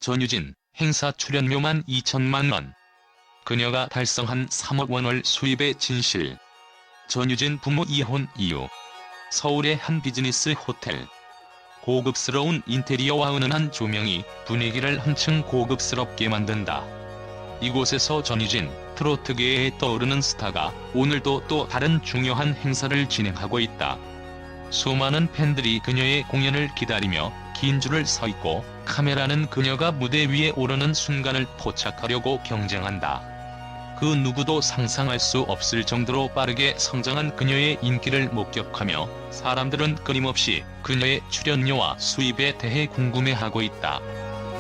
전유진, 행사 출연료만 2천만 원. 그녀가 달성한 3억 원 월 수입의 진실. 전유진 부모 이혼 이유. 서울의 한 비즈니스 호텔. 고급스러운 인테리어와 은은한 조명이 분위기를 한층 고급스럽게 만든다. 이곳에서 전유진, 트로트계에 떠오르는 스타가 오늘도 또 다른 중요한 행사를 진행하고 있다. 수많은 팬들이 그녀의 공연을 기다리며 긴 줄을 서 있고, 카메라는 그녀가 무대 위에 오르는 순간을 포착하려고 경쟁한다. 그 누구도 상상할 수 없을 정도로 빠르게 성장한 그녀의 인기를 목격하며 사람들은 끊임없이 그녀의 출연료와 수입에 대해 궁금해하고 있다.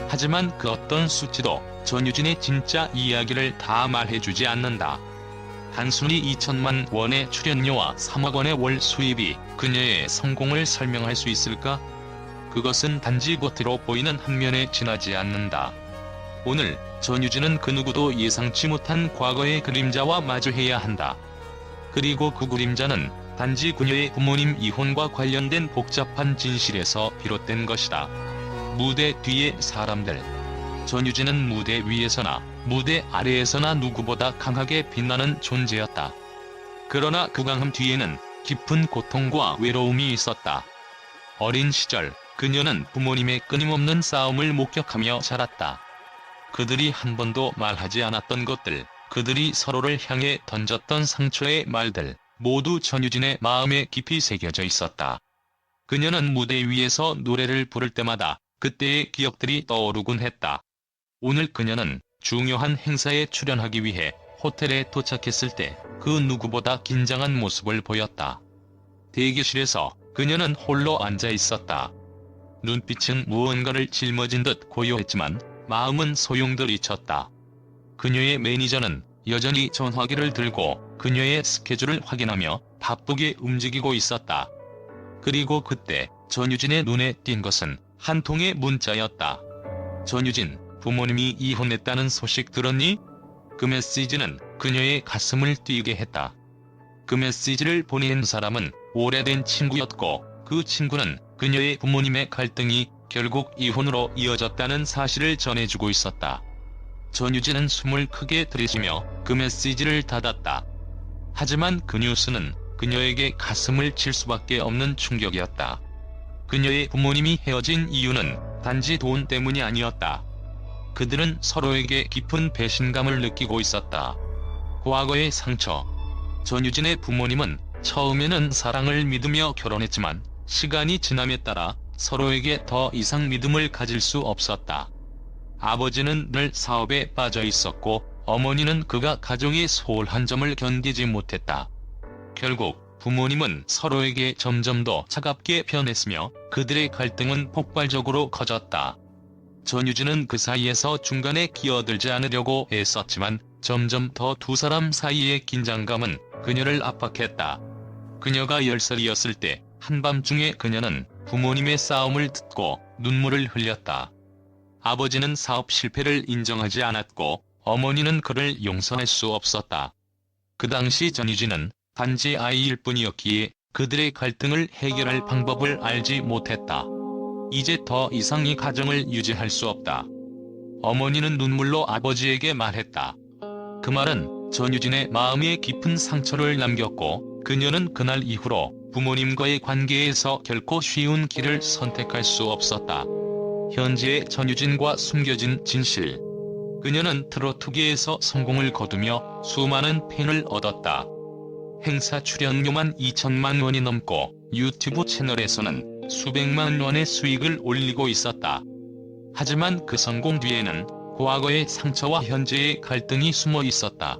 하지만 그 어떤 수치도 전유진의 진짜 이야기를 다 말해주지 않는다. 단순히 2천만 원의 출연료와 3억 원의 월 수입이 그녀의 성공을 설명할 수 있을까? 그것은 단지 겉으로 보이는 한 면에 지나지 않는다. 오늘 전유진은 그 누구도 예상치 못한 과거의 그림자와 마주해야 한다. 그리고 그 그림자는 단지 그녀의 부모님 이혼과 관련된 복잡한 진실에서 비롯된 것이다. 무대 뒤의 사람들. 전유진은 무대 위에서나 무대 아래에서나 누구보다 강하게 빛나는 존재였다. 그러나 그 강함 뒤에는 깊은 고통과 외로움이 있었다. 어린 시절 그녀는 부모님의 끊임없는 싸움을 목격하며 자랐다. 그들이 한 번도 말하지 않았던 것들, 그들이 서로를 향해 던졌던 상처의 말들, 모두 전유진의 마음에 깊이 새겨져 있었다. 그녀는 무대 위에서 노래를 부를 때마다 그때의 기억들이 떠오르곤 했다. 오늘 그녀는 중요한 행사에 출연하기 위해 호텔에 도착했을 때 그 누구보다 긴장한 모습을 보였다. 대기실에서 그녀는 홀로 앉아 있었다. 눈빛은 무언가를 짊어진 듯 고요했지만 마음은 소용돌이 쳤다. 그녀의 매니저는 여전히 전화기를 들고 그녀의 스케줄을 확인하며 바쁘게 움직이고 있었다. 그리고 그때 전유진의 눈에 띈 것은 한 통의 문자였다. 전유진, 부모님이 이혼했다는 소식 들었니? 그 메시지는 그녀의 가슴을 뛰게 했다. 그 메시지를 보낸 사람은 오래된 친구였고, 그 친구는 그녀의 부모님의 갈등이 결국 이혼으로 이어졌다는 사실을 전해주고 있었다. 전유진은 숨을 크게 들이쉬며 그 메시지를 닫았다. 하지만 그 뉴스는 그녀에게 가슴을 칠 수밖에 없는 충격이었다. 그녀의 부모님이 헤어진 이유는 단지 돈 때문이 아니었다. 그들은 서로에게 깊은 배신감을 느끼고 있었다. 과거의 상처. 전유진의 부모님은 처음에는 사랑을 믿으며 결혼했지만 시간이 지남에 따라 서로에게 더 이상 믿음을 가질 수 없었다. 아버지는 늘 사업에 빠져 있었고 어머니는 그가 가정의 소홀한 점을 견디지 못했다. 결국 부모님은 서로에게 점점 더 차갑게 변했으며 그들의 갈등은 폭발적으로 커졌다. 전유진은 그 사이에서 중간에 끼어들지 않으려고 애썼지만 점점 더 두 사람 사이의 긴장감은 그녀를 압박했다. 그녀가 10살이었을 때 한밤중에 그녀는 부모님의 싸움을 듣고 눈물을 흘렸다. 아버지는 사업 실패를 인정하지 않았고 어머니는 그를 용서할 수 없었다. 그 당시 전유진은 단지 아이일 뿐이었기에 그들의 갈등을 해결할 방법을 알지 못했다. 이제 더 이상 이 가정을 유지할 수 없다. 어머니는 눈물로 아버지에게 말했다. 그 말은 전유진의 마음에 깊은 상처를 남겼고 그녀는 그날 이후로 부모님과의 관계에서 결코 쉬운 길을 선택할 수 없었다. 현재의 전유진과 숨겨진 진실. 그녀는 트로트계에서 성공을 거두며 수많은 팬을 얻었다. 행사 출연료만 2천만 원이 넘고 유튜브 채널에서는 수백만 원의 수익을 올리고 있었다. 하지만 그 성공 뒤에는 과거의 상처와 현재의 갈등이 숨어 있었다.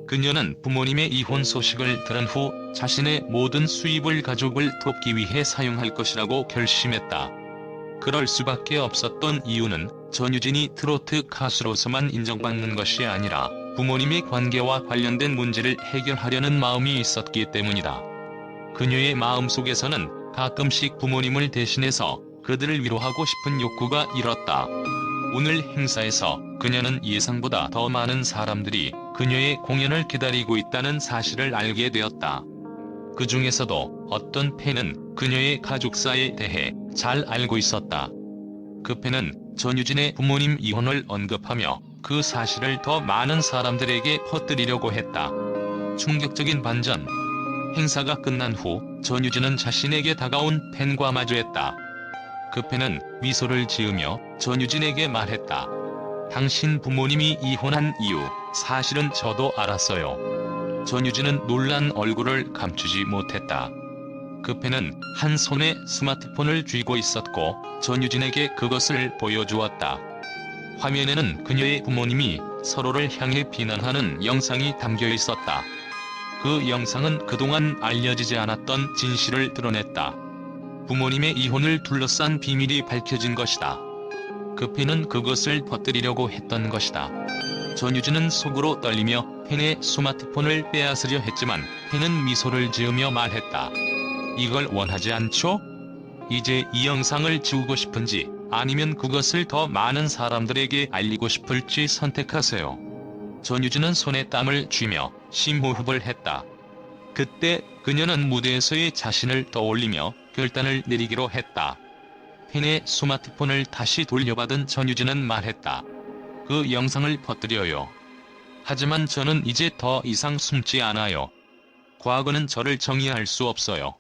그녀는 부모님의 이혼 소식을 들은 후 자신의 모든 수입을 가족을 돕기 위해 사용할 것이라고 결심했다. 그럴 수밖에 없었던 이유는 전유진이 트로트 가수로서만 인정받는 것이 아니라 부모님의 관계와 관련된 문제를 해결하려는 마음이 있었기 때문이다. 그녀의 마음속에서는 가끔씩 부모님을 대신해서 그들을 위로하고 싶은 욕구가 일었다. 오늘 행사에서 그녀는 예상보다 더 많은 사람들이 그녀의 공연을 기다리고 있다는 사실을 알게 되었다. 그 중에서도 어떤 팬은 그녀의 가족사에 대해 잘 알고 있었다. 그 팬은 전유진의 부모님 이혼을 언급하며 그 사실을 더 많은 사람들에게 퍼뜨리려고 했다. 충격적인 반전. 행사가 끝난 후 전유진은 자신에게 다가온 팬과 마주했다. 그 팬은 미소를 지으며 전유진에게 말했다. 당신 부모님이 이혼한 이유 사실은 저도 알았어요. 전유진은 놀란 얼굴을 감추지 못했다. 그 팬은 한 손에 스마트폰을 쥐고 있었고 전유진에게 그것을 보여주었다. 화면에는 그녀의 부모님이 서로를 향해 비난하는 영상이 담겨 있었다. 그 영상은 그동안 알려지지 않았던 진실을 드러냈다. 부모님의 이혼을 둘러싼 비밀이 밝혀진 것이다. 그 팬은 그것을 퍼뜨리려고 했던 것이다. 전유진은 속으로 떨리며 팬의 스마트폰을 빼앗으려 했지만 팬은 미소를 지으며 말했다. 이걸 원하지 않죠? 이제 이 영상을 지우고 싶은지 아니면 그것을 더 많은 사람들에게 알리고 싶을지 선택하세요. 전유진은 손에 땀을 쥐며 심호흡을 했다. 그때 그녀는 무대에서의 자신을 떠올리며 결단을 내리기로 했다. 팬의 스마트폰을 다시 돌려받은 전유진은 말했다. 그 영상을 퍼뜨려요. 하지만 저는 이제 더 이상 숨지 않아요. 과거는 저를 정의할 수 없어요.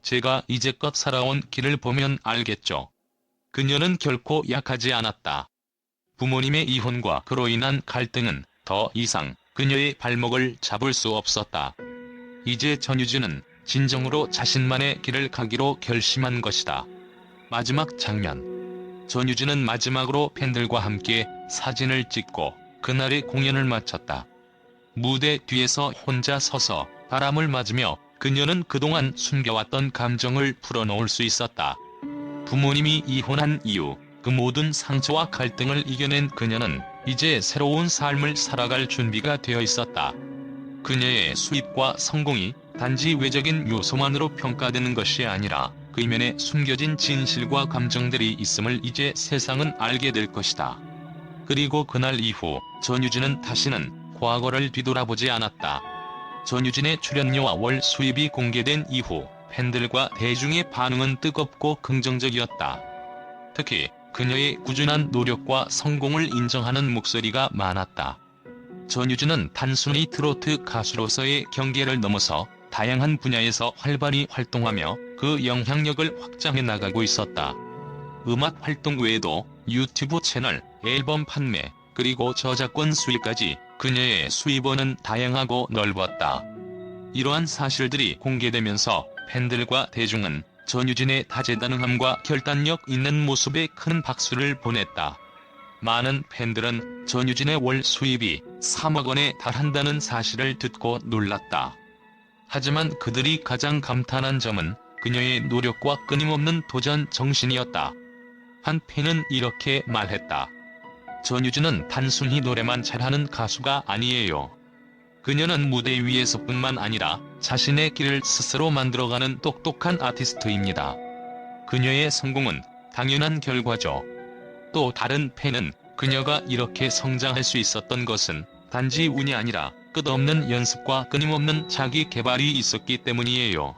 제가 이제껏 살아온 길을 보면 알겠죠. 그녀는 결코 약하지 않았다. 부모님의 이혼과 그로 인한 갈등은 더 이상 그녀의 발목을 잡을 수 없었다. 이제 전유진은 진정으로 자신만의 길을 가기로 결심한 것이다. 마지막 장면. 전유진은 마지막으로 팬들과 함께 사진을 찍고 그날의 공연을 마쳤다. 무대 뒤에서 혼자 서서 바람을 맞으며 그녀는 그동안 숨겨왔던 감정을 풀어놓을 수 있었다. 부모님이 이혼한 이후 그 모든 상처와 갈등을 이겨낸 그녀는 이제 새로운 삶을 살아갈 준비가 되어 있었다. 그녀의 수입과 성공이 단지 외적인 요소만으로 평가되는 것이 아니라 그 이면에 숨겨진 진실과 감정들이 있음을 이제 세상은 알게 될 것이다. 그리고 그날 이후 전유진은 다시는 과거를 뒤돌아보지 않았다. 전유진의 출연료와 월 수입이 공개된 이후 팬들과 대중의 반응은 뜨겁고 긍정적이었다. 특히 그녀의 꾸준한 노력과 성공을 인정하는 목소리가 많았다. 전유진은 단순히 트로트 가수로서의 경계를 넘어서 다양한 분야에서 활발히 활동하며 그 영향력을 확장해 나가고 있었다. 음악 활동 외에도 유튜브 채널, 앨범 판매, 그리고 저작권 수익까지 그녀의 수입원은 다양하고 넓었다. 이러한 사실들이 공개되면서 팬들과 대중은 전유진의 다재다능함과 결단력 있는 모습에 큰 박수를 보냈다. 많은 팬들은 전유진의 월 수입이 3억 원에 달한다는 사실을 듣고 놀랐다. 하지만 그들이 가장 감탄한 점은 그녀의 노력과 끊임없는 도전 정신이었다. 한 팬은 이렇게 말했다. 전유진은 단순히 노래만 잘하는 가수가 아니에요. 그녀는 무대 위에서뿐만 아니라 자신의 길을 스스로 만들어가는 똑똑한 아티스트입니다. 그녀의 성공은 당연한 결과죠. 또 다른 팬은 그녀가 이렇게 성장할 수 있었던 것은 단지 운이 아니라 끝없는 연습과 끊임없는 자기 개발이 있었기 때문이에요.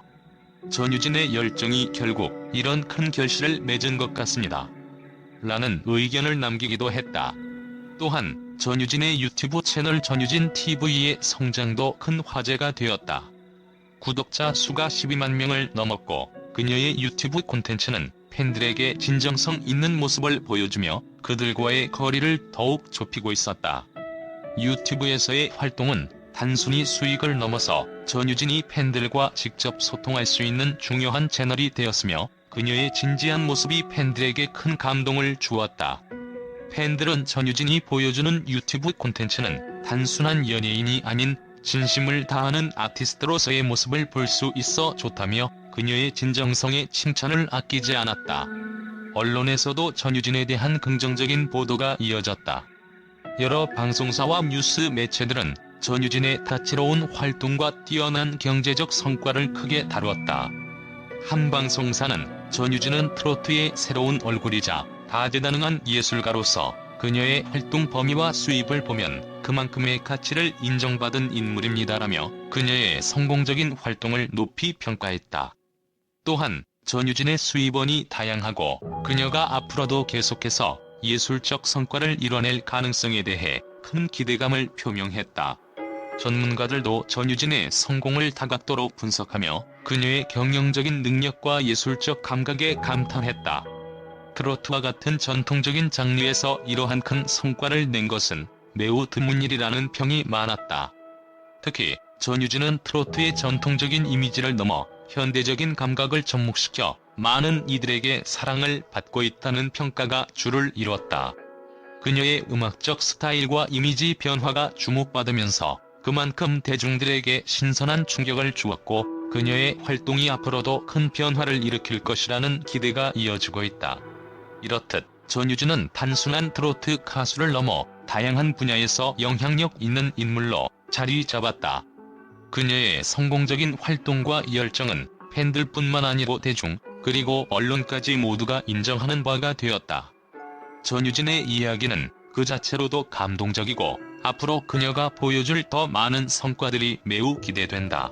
전유진의 열정이 결국 이런 큰 결실을 맺은 것 같습니다. 라는 의견을 남기기도 했다. 또한 전유진의 유튜브 채널 전유진 TV의 성장도 큰 화제가 되었다. 구독자 수가 12만 명을 넘었고 그녀의 유튜브 콘텐츠는 팬들에게 진정성 있는 모습을 보여주며 그들과의 거리를 더욱 좁히고 있었다. 유튜브에서의 활동은 단순히 수익을 넘어서 전유진이 팬들과 직접 소통할 수 있는 중요한 채널이 되었으며 그녀의 진지한 모습이 팬들에게 큰 감동을 주었다. 팬들은 전유진이 보여주는 유튜브 콘텐츠는 단순한 연예인이 아닌 진심을 다하는 아티스트로서의 모습을 볼 수 있어 좋다며 그녀의 진정성에 칭찬을 아끼지 않았다. 언론에서도 전유진에 대한 긍정적인 보도가 이어졌다. 여러 방송사와 뉴스 매체들은 전유진의 다채로운 활동과 뛰어난 경제적 성과를 크게 다뤘다. 한 방송사는 전유진은 트로트의 새로운 얼굴이자 다재다능한 예술가로서 그녀의 활동 범위와 수입을 보면 그만큼의 가치를 인정받은 인물입니다라며 그녀의 성공적인 활동을 높이 평가했다. 또한 전유진의 수입원이 다양하고 그녀가 앞으로도 계속해서 예술적 성과를 이뤄낼 가능성에 대해 큰 기대감을 표명했다. 전문가들도 전유진의 성공을 다각도로 분석하며 그녀의 경영적인 능력과 예술적 감각에 감탄했다. 트로트와 같은 전통적인 장르에서 이러한 큰 성과를 낸 것은 매우 드문 일이라는 평이 많았다. 특히 전유진은 트로트의 전통적인 이미지를 넘어 현대적인 감각을 접목시켜 많은 이들에게 사랑을 받고 있다는 평가가 주를 이뤘다. 그녀의 음악적 스타일과 이미지 변화가 주목받으면서 그만큼 대중들에게 신선한 충격을 주었고 그녀의 활동이 앞으로도 큰 변화를 일으킬 것이라는 기대가 이어지고 있다. 이렇듯 전유진은 단순한 트로트 가수를 넘어 다양한 분야에서 영향력 있는 인물로 자리 잡았다. 그녀의 성공적인 활동과 열정은 팬들뿐만 아니고 대중, 그리고 언론까지 모두가 인정하는 바가 되었다. 전유진의 이야기는 그 자체로도 감동적이고 앞으로 그녀가 보여줄 더 많은 성과들이 매우 기대된다.